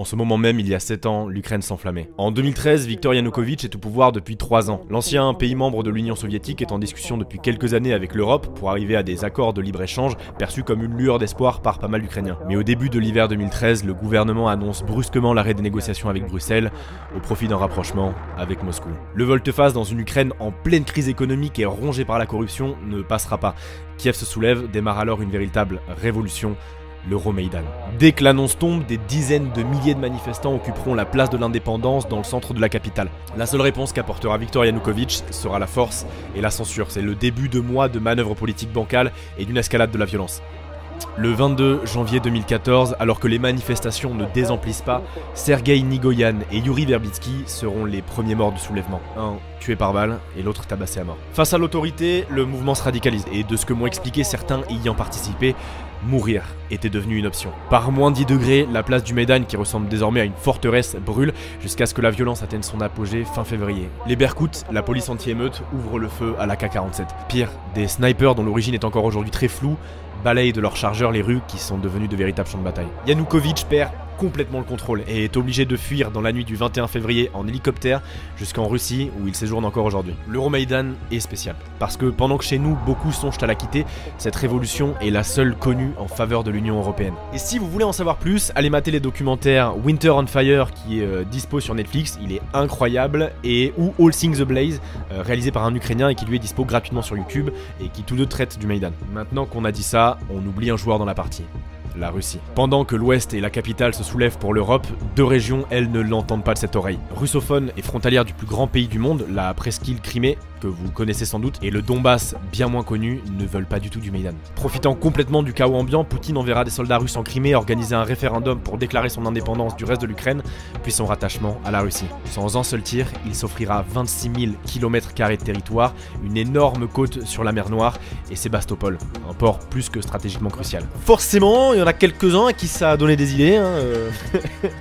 En ce moment même, il y a 7 ans, l'Ukraine s'enflammait. En 2013, Viktor Yanukovych est au pouvoir depuis 3 ans. L'ancien pays membre de l'Union soviétique est en discussion depuis quelques années avec l'Europe pour arriver à des accords de libre-échange perçus comme une lueur d'espoir par pas mal d'Ukrainiens. Mais au début de l'hiver 2013, le gouvernement annonce brusquement l'arrêt des négociations avec Bruxelles au profit d'un rapprochement avec Moscou. Le volte-face dans une Ukraine en pleine crise économique et rongée par la corruption ne passera pas. Kiev se soulève, démarre alors une véritable révolution, l'Euromaïdan. Dès que l'annonce tombe, des dizaines de milliers de manifestants occuperont la place de l'indépendance dans le centre de la capitale. La seule réponse qu'apportera Viktor Yanukovych sera la force et la censure. C'est le début de mois de manœuvres politiques bancales et d'une escalade de la violence. Le 22 janvier 2014, alors que les manifestations ne désemplissent pas, Sergueï Nigoyan et Yuri Verbitsky seront les premiers morts du soulèvement. Un tué par balle et l'autre tabassé à mort. Face à l'autorité, le mouvement se radicalise et de ce que m'ont expliqué certains ayant participé, mourir était devenu une option. Par moins 10 degrés, la place du Maïdan, qui ressemble désormais à une forteresse, brûle jusqu'à ce que la violence atteigne son apogée fin février. Les Berkouts, la police anti-émeute, ouvrent le feu à l'AK-47. Pire, des snipers dont l'origine est encore aujourd'hui très floue balayent de leurs chargeurs les rues qui sont devenues de véritables champs de bataille. Yanukovych perd complètement le contrôle et est obligé de fuir dans la nuit du 21 février en hélicoptère jusqu'en Russie où il séjourne encore aujourd'hui. L'Euromaïdan est spécial parce que pendant que chez nous beaucoup songent à la quitter, cette révolution est la seule connue en faveur de l'Union européenne. Et si vous voulez en savoir plus, allez mater les documentaires Winter on Fire qui est dispo sur Netflix, il est incroyable, et ou All Things Ablaze réalisé par un Ukrainien et qui lui est dispo gratuitement sur YouTube et qui tous deux traitent du Maïdan. Maintenant qu'on a dit ça, on oublie un joueur dans la partie. La Russie. Pendant que l'Ouest et la capitale se soulèvent pour l'Europe, deux régions, elles, ne l'entendent pas de cette oreille. Russophone et frontalière du plus grand pays du monde, la presqu'île Crimée, que vous connaissez sans doute, et le Donbass, bien moins connu, ne veulent pas du tout du Maïdan. Profitant complètement du chaos ambiant, Poutine enverra des soldats russes en Crimée organiser un référendum pour déclarer son indépendance du reste de l'Ukraine, puis son rattachement à la Russie. Sans un seul tir, il s'offrira 26 000 km² de territoire, une énorme côte sur la mer Noire et Sébastopol, un port plus que stratégiquement crucial. Forcément, il y en a quelques-uns à qui ça a donné des idées.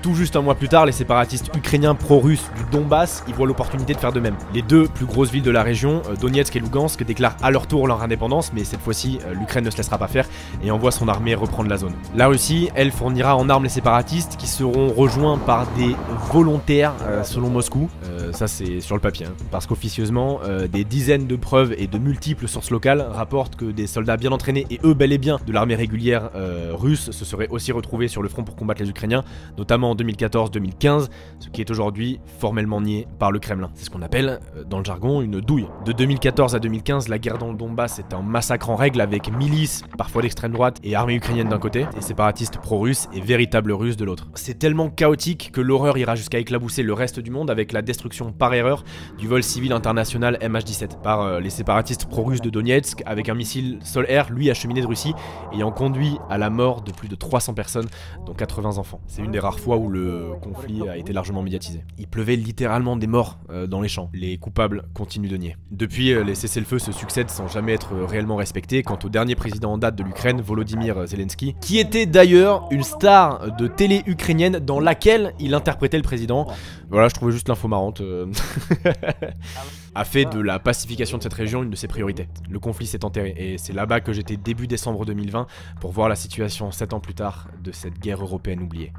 Tout juste un mois plus tard, les séparatistes ukrainiens pro-russes du Donbass y voient l'opportunité de faire de même. Les deux plus grosses villes de la région, Donetsk et Lugansk, déclarent à leur tour leur indépendance, mais cette fois-ci, l'Ukraine ne se laissera pas faire et envoie son armée reprendre la zone. La Russie, elle, fournira en armes les séparatistes qui seront rejoints par des volontaires selon Moscou. Ça c'est sur le papier, parce qu'officieusement, des dizaines de preuves et de multiples sources locales rapportent que des soldats bien entraînés et eux bel et bien de l'armée régulière russe se seraient aussi retrouvés sur le front pour combattre les Ukrainiens, notamment en 2014-2015, ce qui est aujourd'hui formellement nié par le Kremlin. C'est ce qu'on appelle, dans le jargon, une douille. De 2014 à 2015, la guerre dans le Donbass est un massacre en règle avec milices, parfois d'extrême droite, et armée ukrainienne d'un côté, et séparatistes pro-russes et véritables russes de l'autre. C'est tellement chaotique que l'horreur ira jusqu'à éclabousser le reste du monde avec la destruction par erreur du vol civil international MH17 par les séparatistes pro-russes de Donetsk avec un missile sol-air, lui acheminé de Russie, ayant conduit à la mort de plus de 300 personnes, dont 80 enfants. C'est une des rares fois où le conflit a été largement médiatisé. Il pleuvait littéralement des morts dans les champs. Les coupables continuent de nier. Depuis, les cessez-le-feu se succèdent sans jamais être réellement respectés. Quant au dernier président en date de l'Ukraine, Volodymyr Zelensky, qui était d'ailleurs une star de télé ukrainienne dans laquelle il interprétait le président. Voilà, je trouvais juste l'info marrante. A fait de la pacification de cette région une de ses priorités. Le conflit s'est enterré et c'est là-bas que j'étais début décembre 2020 pour voir la situation 7 ans plus tard de cette guerre européenne oubliée.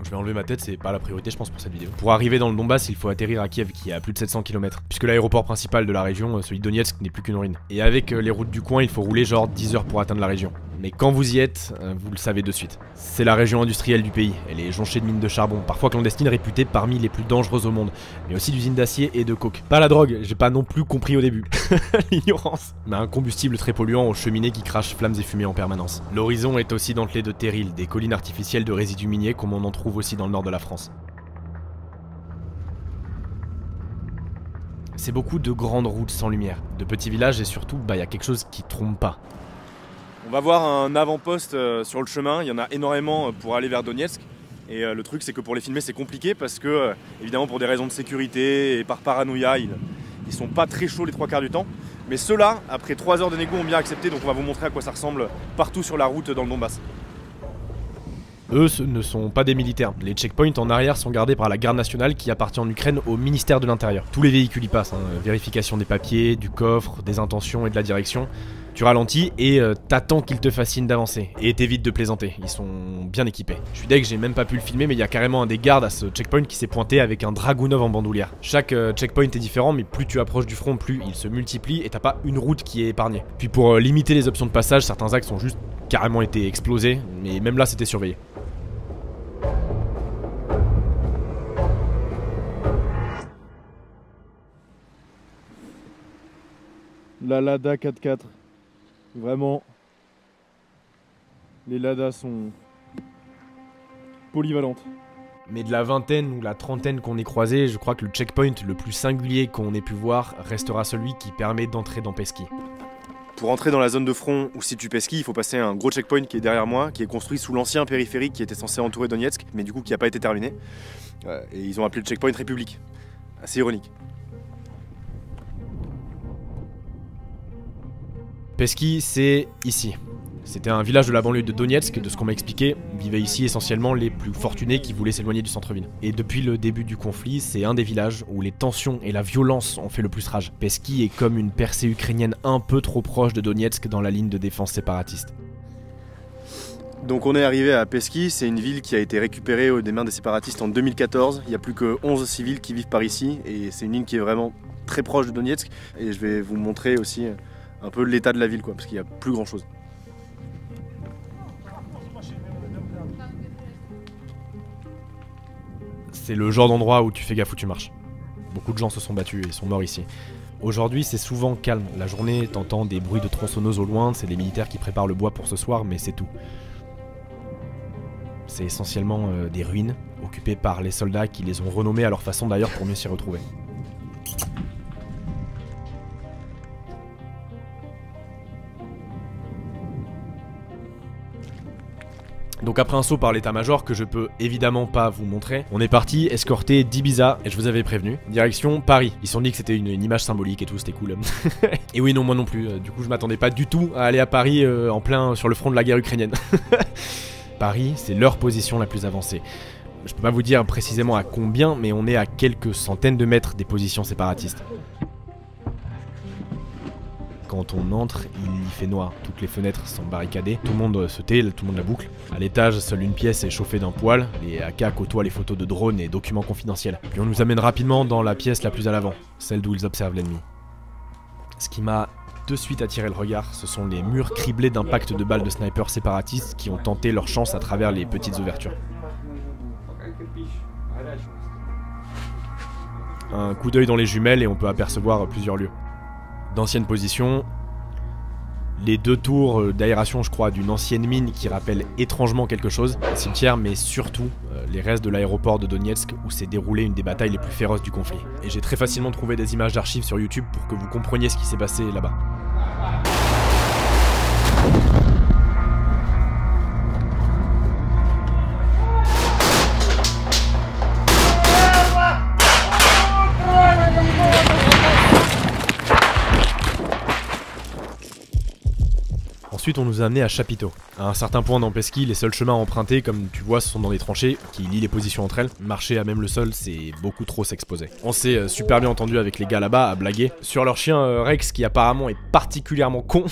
Je vais enlever ma tête, c'est pas la priorité je pense pour cette vidéo. Pour arriver dans le Donbass, il faut atterrir à Kiev qui est à plus de 700 km. Puisque l'aéroport principal de la région, celui de Donetsk, n'est plus qu'une ruine. Et avec les routes du coin, il faut rouler genre 10 heures pour atteindre la région. Mais quand vous y êtes, vous le savez de suite. C'est la région industrielle du pays. Elle est jonchée de mines de charbon, parfois clandestines, réputées parmi les plus dangereuses au monde. Mais aussi d'usines d'acier et de coke. Pas la drogue, j'ai pas non plus compris au début. L'ignorance. Mais un combustible très polluant aux cheminées qui crachent flammes et fumées en permanence. L'horizon est aussi dentelé de terrils, des collines artificielles de résidus miniers comme on en trouve aussi dans le nord de la France. C'est beaucoup de grandes routes sans lumière, de petits villages et surtout, y a quelque chose qui trompe pas. On va voir un avant-poste sur le chemin, il y en a énormément pour aller vers Donetsk. Et le truc c'est que pour les filmer c'est compliqué parce que, évidemment pour des raisons de sécurité et par paranoïa, ils sont pas très chauds les 3/4 du temps. Mais ceux-là, après 3 heures de négo, ont bien accepté, donc on va vous montrer à quoi ça ressemble partout sur la route dans le Donbass. Eux ne sont pas des militaires. Les checkpoints en arrière sont gardés par la garde nationale qui appartient en Ukraine au ministère de l'Intérieur. Tous les véhicules y passent, vérification des papiers, du coffre, des intentions et de la direction. Tu ralentis et t'attends qu'ils te fassent signe d'avancer. Et t'évites de plaisanter, ils sont bien équipés. Je suis deg, j'ai même pas pu le filmer, mais il y a carrément un des gardes à ce checkpoint qui s'est pointé avec un Dragunov en bandoulière. Chaque checkpoint est différent, mais plus tu approches du front, plus il se multiplie et t'as pas une route qui est épargnée. Puis pour limiter les options de passage, certains axes ont juste carrément été explosés, mais même là c'était surveillé. La Lada 4x4, vraiment, les Lada sont polyvalentes. Mais de la vingtaine ou la trentaine qu'on ait croisé, je crois que le checkpoint le plus singulier qu'on ait pu voir restera celui qui permet d'entrer dans Peski. Pour entrer dans la zone de front ou situe Peski, il faut passer un gros checkpoint qui est derrière moi, qui est construit sous l'ancien périphérique qui était censé entourer Donetsk, mais du coup qui n'a pas été terminé. Et ils ont appelé le checkpoint République. Assez ironique. Peski, c'est ici. C'était un village de la banlieue de Donetsk, de ce qu'on m'a expliqué, vivaient ici essentiellement les plus fortunés qui voulaient s'éloigner du centre-ville. Et depuis le début du conflit, c'est un des villages où les tensions et la violence ont fait le plus rage. Peski est comme une percée ukrainienne un peu trop proche de Donetsk dans la ligne de défense séparatiste. Donc on est arrivé à Peski, c'est une ville qui a été récupérée des mains des séparatistes en 2014. Il n'y a plus que 11 civils qui vivent par ici, et c'est une ligne qui est vraiment très proche de Donetsk. Et je vais vous montrer aussi un peu l'état de la ville, parce qu'il n'y a plus grand chose. C'est le genre d'endroit où tu fais gaffe où tu marches. Beaucoup de gens se sont battus et sont morts ici. Aujourd'hui, c'est souvent calme. La journée, t'entends des bruits de tronçonneuses au loin, c'est les militaires qui préparent le bois pour ce soir, mais c'est tout. C'est essentiellement des ruines, occupées par les soldats qui les ont renommées à leur façon d'ailleurs pour mieux s'y retrouver. Donc après un saut par l'état-major que je peux évidemment pas vous montrer, on est parti escorter d'Ibiza, et je vous avais prévenu, direction Paris. Ils se sont dit que c'était une image symbolique et tout, c'était cool. Et oui, non, moi non plus, du coup je m'attendais pas du tout à aller à Paris en plein sur le front de la guerre ukrainienne. Paris, c'est leur position la plus avancée. Je peux pas vous dire précisément à combien, mais on est à quelques centaines de mètres des positions séparatistes. Quand on entre, il y fait noir, toutes les fenêtres sont barricadées, tout le monde se tait, tout le monde la boucle. À l'étage, seule une pièce est chauffée d'un poêle, les AK côtoient les photos de drones et documents confidentiels. Puis on nous amène rapidement dans la pièce la plus à l'avant, celle d'où ils observent l'ennemi. Ce qui m'a de suite attiré le regard, ce sont les murs criblés d'impacts de balles de snipers séparatistes qui ont tenté leur chance à travers les petites ouvertures. Un coup d'œil dans les jumelles et on peut apercevoir plusieurs lieux. D'anciennes positions, les deux tours d'aération, je crois, d'une ancienne mine qui rappelle étrangement quelque chose, un cimetière, mais surtout les restes de l'aéroport de Donetsk où s'est déroulée une des batailles les plus féroces du conflit. Et j'ai très facilement trouvé des images d'archives sur YouTube pour que vous compreniez ce qui s'est passé là-bas. Ensuite, on nous a amené à Chapiteau. À un certain point dans Peski, les seuls chemins à emprunter, comme tu vois, ce sont dans des tranchées qui lient les positions entre elles. Marcher à même le sol, c'est beaucoup trop s'exposer. On s'est super bien entendu avec les gars là-bas à blaguer sur leur chien Rex qui apparemment est particulièrement con.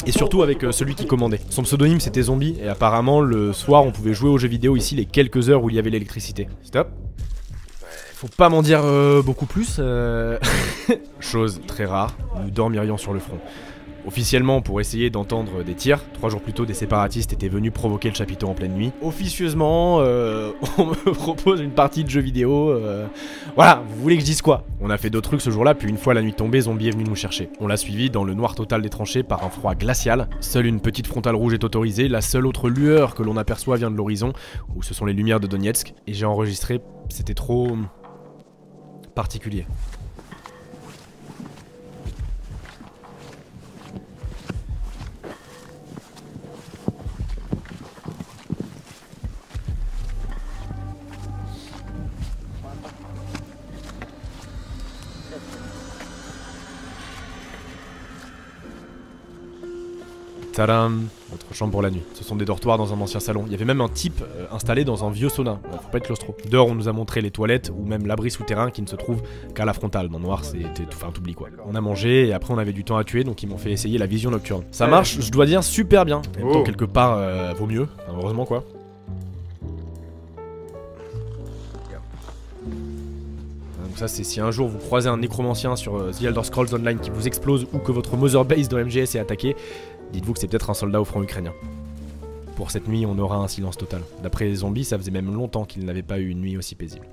Et surtout avec celui qui commandait. Son pseudonyme c'était Zombie et apparemment le soir on pouvait jouer aux jeux vidéo ici les quelques heures où il y avait l'électricité. Stop. Faut pas m'en dire beaucoup plus. Chose très rare, nous dormirions sur le front. Officiellement, pour essayer d'entendre des tirs, 3 jours plus tôt, des séparatistes étaient venus provoquer le chapiteau en pleine nuit. Officieusement, on me propose une partie de jeux vidéo. Voilà, vous voulez que je dise quoi? On a fait d'autres trucs ce jour-là, puis une fois la nuit tombée, Zombie est venu nous chercher. On l'a suivi dans le noir total des tranchées par un froid glacial. Seule une petite frontale rouge est autorisée, la seule autre lueur que l'on aperçoit vient de l'horizon, où ce sont les lumières de Donetsk. Et j'ai enregistré, c'était trop particulier. Tadam, notre chambre pour la nuit. Ce sont des dortoirs dans un ancien salon. Il y avait même un type installé dans un vieux sauna. Faut pas être claustro. Dehors, on nous a montré les toilettes ou même l'abri souterrain qui ne se trouve qu'à la frontale. Dans le noir, c'était tout, enfin t'oublies quoi. On a mangé et après on avait du temps à tuer, donc ils m'ont fait essayer la vision nocturne. Ça marche, je dois dire, super bien. En même temps, quelque part, vaut mieux. Enfin, heureusement quoi. Donc ça c'est si un jour vous croisez un nécromancien sur The Elder Scrolls Online qui vous explose ou que votre mother base de MGS est attaqué, dites-vous que c'est peut-être un soldat au front ukrainien. Pour cette nuit, on aura un silence total. D'après les zombies, ça faisait même longtemps qu'ils n'avaient pas eu une nuit aussi paisible.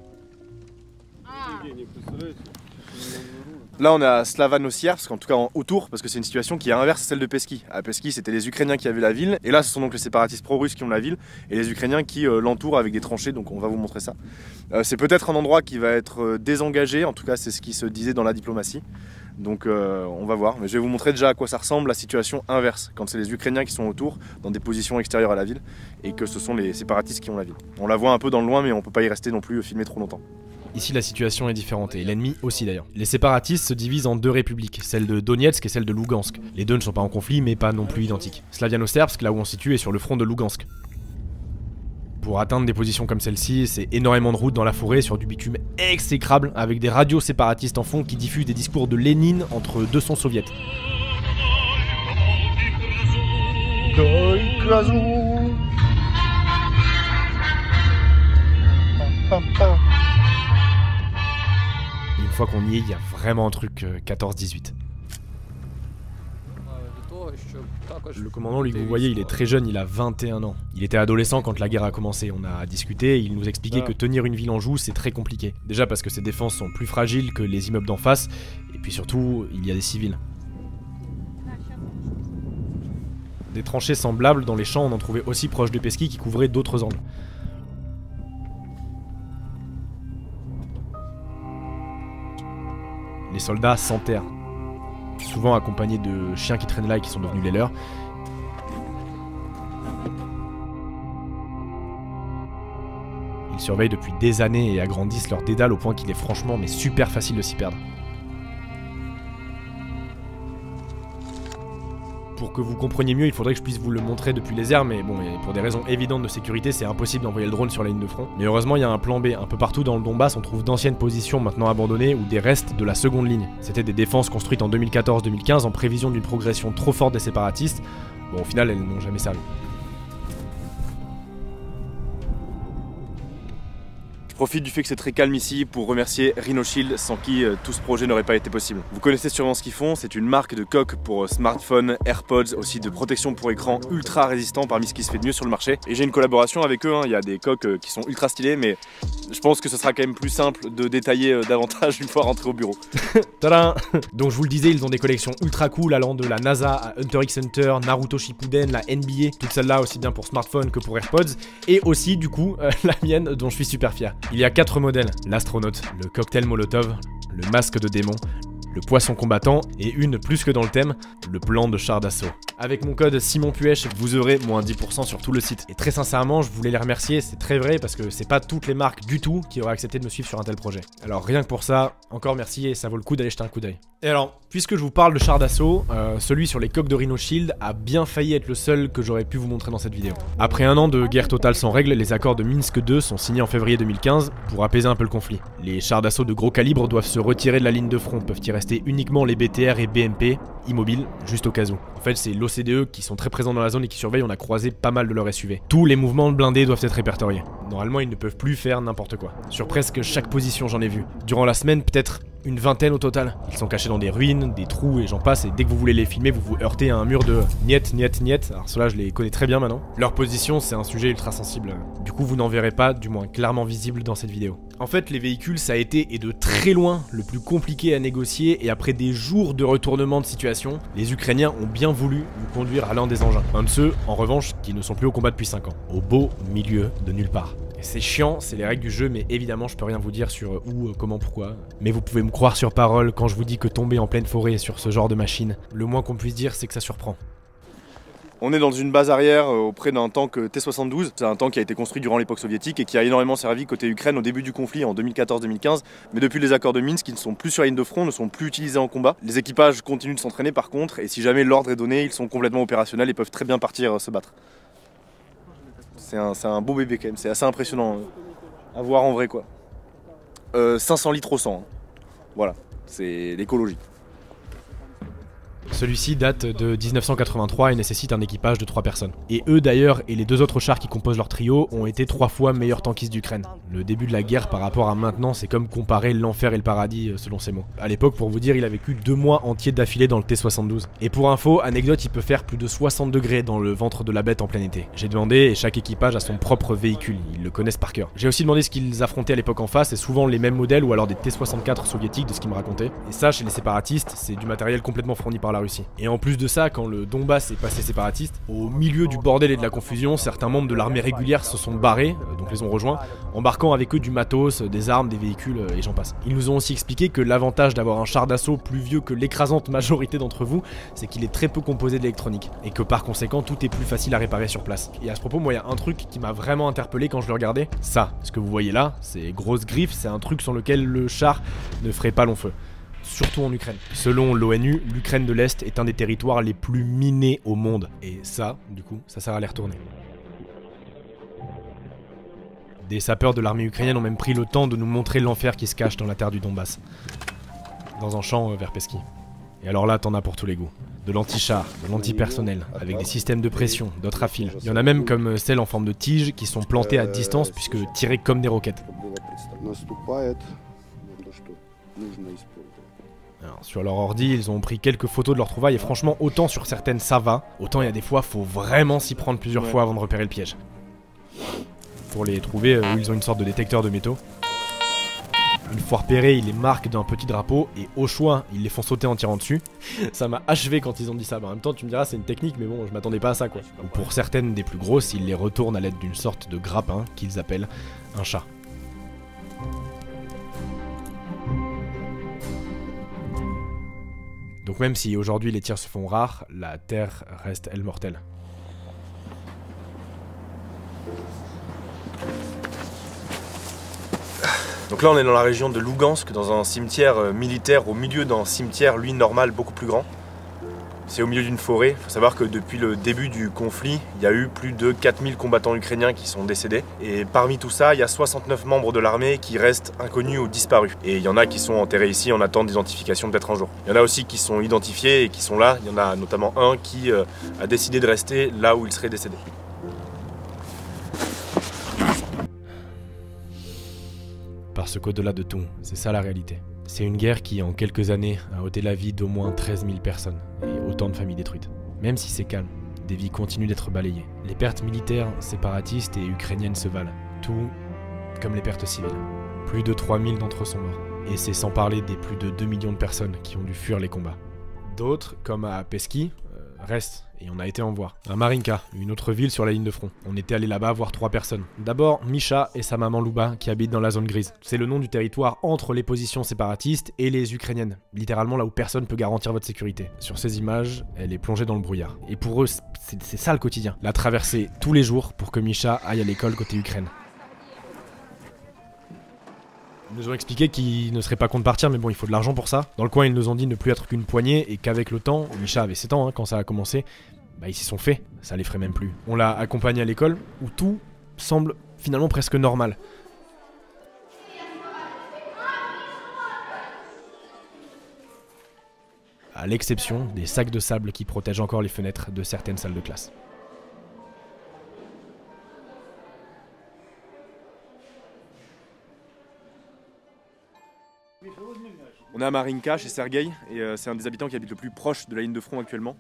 Là on est à Slavano-Siersk, en tout cas autour, parce que c'est une situation qui est inverse à celle de Peski. À Peski c'était les Ukrainiens qui avaient la ville, et là ce sont donc les séparatistes pro-russes qui ont la ville, et les Ukrainiens qui l'entourent avec des tranchées, donc on va vous montrer ça. C'est peut-être un endroit qui va être désengagé, en tout cas c'est ce qui se disait dans la diplomatie. Donc on va voir, mais je vais vous montrer déjà à quoi ça ressemble la situation inverse, quand c'est les Ukrainiens qui sont autour, dans des positions extérieures à la ville, et que ce sont les séparatistes qui ont la ville. On la voit un peu dans le loin, mais on peut pas y rester non plus filmer trop longtemps. Ici la situation est différente, et l'ennemi aussi d'ailleurs. Les séparatistes se divisent en deux républiques, celle de Donetsk et celle de Lugansk. Les deux ne sont pas en conflit, mais pas non plus identiques. Slaviano-Serbsk, là où on se situe, est sur le front de Lugansk. Pour atteindre des positions comme celle-ci, c'est énormément de routes dans la forêt sur du bitume exécrable, avec des radios séparatistes en fond qui diffusent des discours de Lénine entre deux sons soviétiques. Une fois qu'on y est, il y a vraiment un truc 14-18. Le commandant, lui, que vous voyez, il est très jeune, il a 21 ans. Il était adolescent quand la guerre a commencé, on a discuté, et il nous expliquait que tenir une ville en joue, c'est très compliqué. Déjà parce que ses défenses sont plus fragiles que les immeubles d'en face, et puis surtout, il y a des civils. Des tranchées semblables dans les champs, on en trouvait aussi proche de Peski qui couvraient d'autres angles. Les soldats s'enterrent, souvent accompagnés de chiens qui traînent là et qui sont devenus les leurs. Ils surveillent depuis des années et agrandissent leur dédale au point qu'il est franchement mais super facile de s'y perdre. Pour que vous compreniez mieux, il faudrait que je puisse vous le montrer depuis les airs, mais bon, pour des raisons évidentes de sécurité, c'est impossible d'envoyer le drone sur la ligne de front. Mais heureusement, il y a un plan B. Un peu partout dans le Donbass, on trouve d'anciennes positions maintenant abandonnées ou des restes de la seconde ligne. C'était des défenses construites en 2014-2015 en prévision d'une progression trop forte des séparatistes. Bon, au final, elles n'ont jamais servi. Je profite du fait que c'est très calme ici pour remercier Rhino Shield sans qui tout ce projet n'aurait pas été possible. Vous connaissez sûrement ce qu'ils font, c'est une marque de coques pour smartphones, AirPods, aussi de protection pour écran ultra résistant parmi ce qui se fait de mieux sur le marché. Et j'ai une collaboration avec eux, il y a des coques qui sont ultra stylées, mais je pense que ce sera quand même plus simple de détailler davantage une fois rentré au bureau. Tadam! Donc je vous le disais, ils ont des collections ultra cool allant de la NASA à Hunter x Hunter, Naruto Shippuden, la NBA, toutes celles-là aussi bien pour smartphone que pour AirPods, et aussi du coup la mienne dont je suis super fier. Il y a 4 modèles, l'astronaute, le cocktail Molotov, le masque de démon, le poisson combattant et une plus que dans le thème, le plan de char d'assaut. Avec mon code SimonPuech, vous aurez moins 10% sur tout le site. Et très sincèrement, je voulais les remercier, c'est très vrai parce que c'est pas toutes les marques du tout qui auraient accepté de me suivre sur un tel projet. Alors rien que pour ça, encore merci et ça vaut le coup d'aller jeter un coup d'œil. Et alors, puisque je vous parle de char d'assaut, celui sur les coques de Rhino Shield a bien failli être le seul que j'aurais pu vous montrer dans cette vidéo. Après un an de guerre totale sans règles, les accords de Minsk 2 sont signés en février 2015 pour apaiser un peu le conflit. Les chars d'assaut de gros calibre doivent se retirer de la ligne de front, peuvent y rester uniquement les BTR et BMP, immobiles, juste au cas où. En fait, c'est l'OCDE qui sont très présents dans la zone et qui surveillent, on a croisé pas mal de leurs SUV. Tous les mouvements de blindés doivent être répertoriés. Normalement, ils ne peuvent plus faire n'importe quoi. Sur presque chaque position, j'en ai vu. Durant la semaine, peut-être une vingtaine au total. Ils sont cachés dans des ruines, des trous et j'en passe, et dès que vous voulez les filmer, vous vous heurtez à un mur de niet, niet, niet. Alors ceux-là, je les connais très bien maintenant. Leur position, c'est un sujet ultra sensible. Du coup, vous n'en verrez pas, du moins clairement visible dans cette vidéo. En fait, les véhicules, ça a été, et de très loin, le plus compliqué à négocier, et après des jours de retournement de situation, les Ukrainiens ont bien voulu nous conduire à l'un des engins. Un de ceux, en revanche, qui ne sont plus au combat depuis 5 ans. Au beau milieu de nulle part. C'est chiant, c'est les règles du jeu, mais évidemment je peux rien vous dire sur où, comment, pourquoi. Mais vous pouvez me croire sur parole quand je vous dis que tomber en pleine forêt sur ce genre de machine, le moins qu'on puisse dire c'est que ça surprend. On est dans une base arrière auprès d'un tank T-72. C'est un tank qui a été construit durant l'époque soviétique et qui a énormément servi côté Ukraine au début du conflit en 2014-2015. Mais depuis les accords de Minsk, ils ne sont plus sur la ligne de front, ne sont plus utilisés en combat. Les équipages continuent de s'entraîner par contre, et si jamais l'ordre est donné, ils sont complètement opérationnels et peuvent très bien partir se battre. C'est un beau bébé quand même, c'est assez impressionnant à voir en vrai quoi. 500 litres au 100, hein. Voilà, c'est l'écologie. Celui-ci date de 1983 et nécessite un équipage de 3 personnes. Et eux d'ailleurs, et les 2 autres chars qui composent leur trio, ont été 3 fois meilleurs tankistes d'Ukraine. Le début de la guerre par rapport à maintenant, c'est comme comparer l'enfer et le paradis selon ses mots. À l'époque, pour vous dire, il a vécu 2 mois entiers d'affilée dans le T-72. Et pour info, anecdote, il peut faire plus de 60 degrés dans le ventre de la bête en plein été. J'ai demandé et chaque équipage a son propre véhicule, ils le connaissent par cœur. J'ai aussi demandé ce qu'ils affrontaient à l'époque en face, et souvent les mêmes modèles ou alors des T-64 soviétiques de ce qu'ils me racontaient. Et ça, chez les séparatistes, c'est du matériel complètement fourni par la Russie. Et en plus de ça, quand le Donbass est passé séparatiste, au milieu du bordel et de la confusion, certains membres de l'armée régulière se sont barrés, donc les ont rejoints, embarquant avec eux du matos, des armes, des véhicules et j'en passe. Ils nous ont aussi expliqué que l'avantage d'avoir un char d'assaut plus vieux que l'écrasante majorité d'entre vous, c'est qu'il est très peu composé d'électronique, et que par conséquent tout est plus facile à réparer sur place. Et à ce propos, moi il y a un truc qui m'a vraiment interpellé quand je le regardais, ça, ce que vous voyez là, ces grosses griffes, c'est un truc sur lequel le char ne ferait pas long feu. Surtout en Ukraine. Selon l'ONU, l'Ukraine de l'Est est un des territoires les plus minés au monde. Et ça, du coup, ça sert à les retourner. Des sapeurs de l'armée ukrainienne ont même pris le temps de nous montrer l'enfer qui se cache dans la terre du Donbass. Dans un champ vers Pesky. Et alors là, t'en as pour tous les goûts. De l'anti-char, de l'anti-personnel, avec des systèmes de pression, d'autres à fil. Il y en a même comme celles en forme de tige qui sont plantées à distance puisque tirées comme des roquettes. Alors, sur leur ordi, ils ont pris quelques photos de leurs trouvailles et franchement, autant sur certaines ça va, autant il y a des fois, faut vraiment s'y prendre plusieurs fois avant de repérer le piège. Pour les trouver, ils ont une sorte de détecteur de métaux. Une fois repérés, ils les marquent d'un petit drapeau et au choix, ils les font sauter en tirant dessus. Ça m'a achevé quand ils ont dit ça. En même temps, tu me diras, c'est une technique, mais bon, je m'attendais pas à ça quoi. Ou pour certaines des plus grosses, ils les retournent à l'aide d'une sorte de grappin qu'ils appellent un chat. Donc même si aujourd'hui les tirs se font rares, la terre reste elle mortelle. Donc là on est dans la région de Lugansk, dans un cimetière militaire au milieu d'un cimetière lui normal beaucoup plus grand. C'est au milieu d'une forêt. Il faut savoir que depuis le début du conflit, il y a eu plus de 4000 combattants ukrainiens qui sont décédés. Et parmi tout ça, il y a 69 membres de l'armée qui restent inconnus ou disparus. Et il y en a qui sont enterrés ici en attente d'identification peut-être un jour. Il y en a aussi qui sont identifiés et qui sont là. Il y en a notamment un qui a décidé de rester là où il serait décédé. Parce qu'au-delà de tout, c'est ça la réalité. C'est une guerre qui, en quelques années, a ôté la vie d'au moins 13 000 personnes, et autant de familles détruites. Même si c'est calme, des vies continuent d'être balayées. Les pertes militaires, séparatistes et ukrainiennes se valent. Tout comme les pertes civiles. Plus de 3000 d'entre eux sont morts. Et c'est sans parler des plus de 2 millions de personnes qui ont dû fuir les combats. D'autres, comme à Pesky, restent, et on a été en voir. À Marinka, une autre ville sur la ligne de front. On était allé là-bas voir 3 personnes. D'abord, Misha et sa maman Luba, qui habitent dans la zone grise. C'est le nom du territoire entre les positions séparatistes et les ukrainiennes. Littéralement là où personne peut garantir votre sécurité. Sur ces images, elle est plongée dans le brouillard. Et pour eux, c'est ça le quotidien. La traversée tous les jours pour que Misha aille à l'école côté Ukraine. Ils nous ont expliqué qu'ils ne seraient pas contre partir, mais bon, il faut de l'argent pour ça. Dans le coin, ils nous ont dit ne plus être qu'une poignée, et qu'avec le temps, Misha avait 7 ans quand ça a commencé, bah ils s'y sont fait, ça les ferait même plus. On l'a accompagné à l'école, où tout semble finalement presque normal. À l'exception des sacs de sable qui protègent encore les fenêtres de certaines salles de classe. On est à Marinka chez Sergueï et c'est un des habitants qui habite le plus proche de la ligne de front actuellement.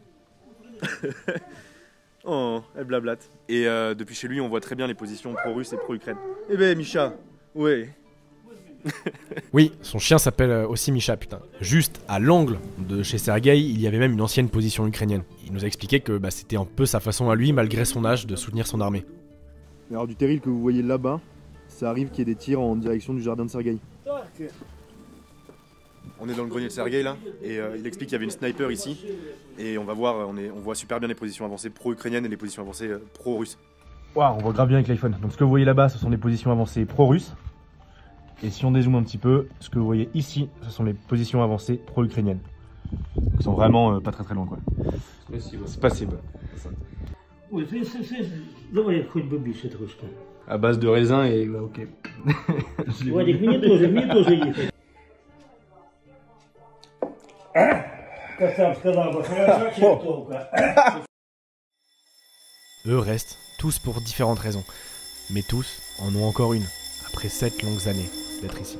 Oh, elle blablate. Et depuis chez lui, on voit très bien les positions pro-russes et pro-ukraine. Eh ben, Misha, ouais. Oui, son chien s'appelle aussi Misha, putain. Juste à l'angle de chez Sergueï, il y avait même une ancienne position ukrainienne. Il nous a expliqué que c'était un peu sa façon à lui, malgré son âge, de soutenir son armée. Alors du terril que vous voyez là-bas, ça arrive qu'il y ait des tirs en direction du jardin de Sergueï. On est dans le grenier de Sergueï là, et il explique qu'il y avait une sniper ici, et on va voir, on voit super bien les positions avancées pro-ukrainiennes et les positions avancées pro-russes. Waouh, on voit grave bien avec l'iPhone. Donc ce que vous voyez là-bas, ce sont les positions avancées pro-russes. Et si on dézoome un petit peu, ce que vous voyez ici, ce sont les positions avancées pro-ukrainiennes. Donc ils sont vraiment pas très loin quoi. Спасибо. Ой, давай хоть бы більше трошки. À base de raisin et ok. Вадик, мені теж їхати. Как сам сказал бы, хорошо, чертовка. Eux restent, tous pour différentes raisons. Mais tous en ont encore une, après 7 longues années d'être ici.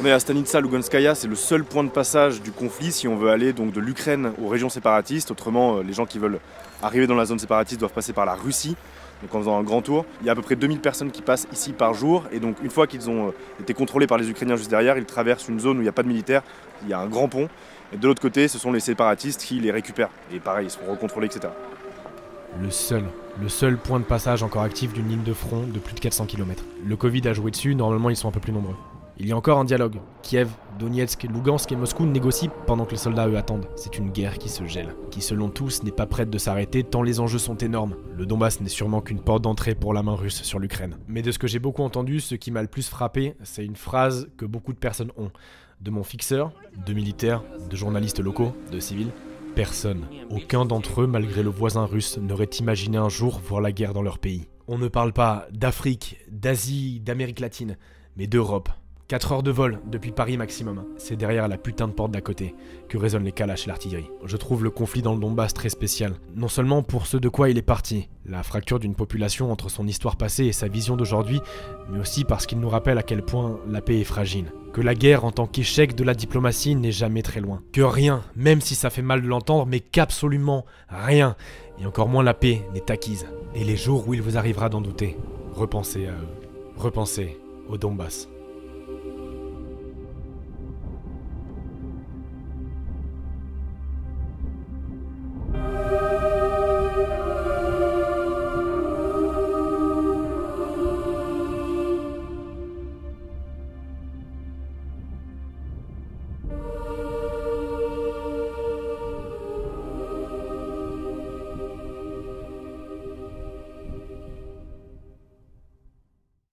On est à Stanitsa Luganskaya, c'est le seul point de passage du conflit si on veut aller donc de l'Ukraine aux régions séparatistes. Autrement, les gens qui veulent arriver dans la zone séparatiste doivent passer par la Russie, donc en faisant un grand tour. Il y a à peu près 2000 personnes qui passent ici par jour, et donc une fois qu'ils ont été contrôlés par les Ukrainiens juste derrière, ils traversent une zone où il n'y a pas de militaires, il y a un grand pont, et de l'autre côté, ce sont les séparatistes qui les récupèrent. Et pareil, ils seront recontrôlés, etc. Le seul point de passage encore actif d'une ligne de front de plus de 400 km. Le Covid a joué dessus, normalement ils sont un peu plus nombreux. Il y a encore un dialogue. Kiev, Donetsk, Lugansk et Moscou négocient pendant que les soldats eux attendent. C'est une guerre qui se gèle, qui selon tous n'est pas prête de s'arrêter tant les enjeux sont énormes. Le Donbass n'est sûrement qu'une porte d'entrée pour la main russe sur l'Ukraine. Mais de ce que j'ai beaucoup entendu, ce qui m'a le plus frappé, c'est une phrase que beaucoup de personnes ont. De mon fixeur, de militaires, de journalistes locaux, de civils. Personne, aucun d'entre eux, malgré le voisin russe, n'aurait imaginé un jour voir la guerre dans leur pays. On ne parle pas d'Afrique, d'Asie, d'Amérique latine, mais d'Europe. 4 heures de vol depuis Paris maximum. C'est derrière la putain de porte d'à côté que résonnent les calaches et l'artillerie. Je trouve le conflit dans le Donbass très spécial. Non seulement pour ce de quoi il est parti, la fracture d'une population entre son histoire passée et sa vision d'aujourd'hui, mais aussi parce qu'il nous rappelle à quel point la paix est fragile. Que la guerre en tant qu'échec de la diplomatie n'est jamais très loin. Que rien, même si ça fait mal de l'entendre, mais qu'absolument rien, et encore moins la paix, n'est acquise. Et les jours où il vous arrivera d'en douter, repensez à eux. Repensez au Donbass.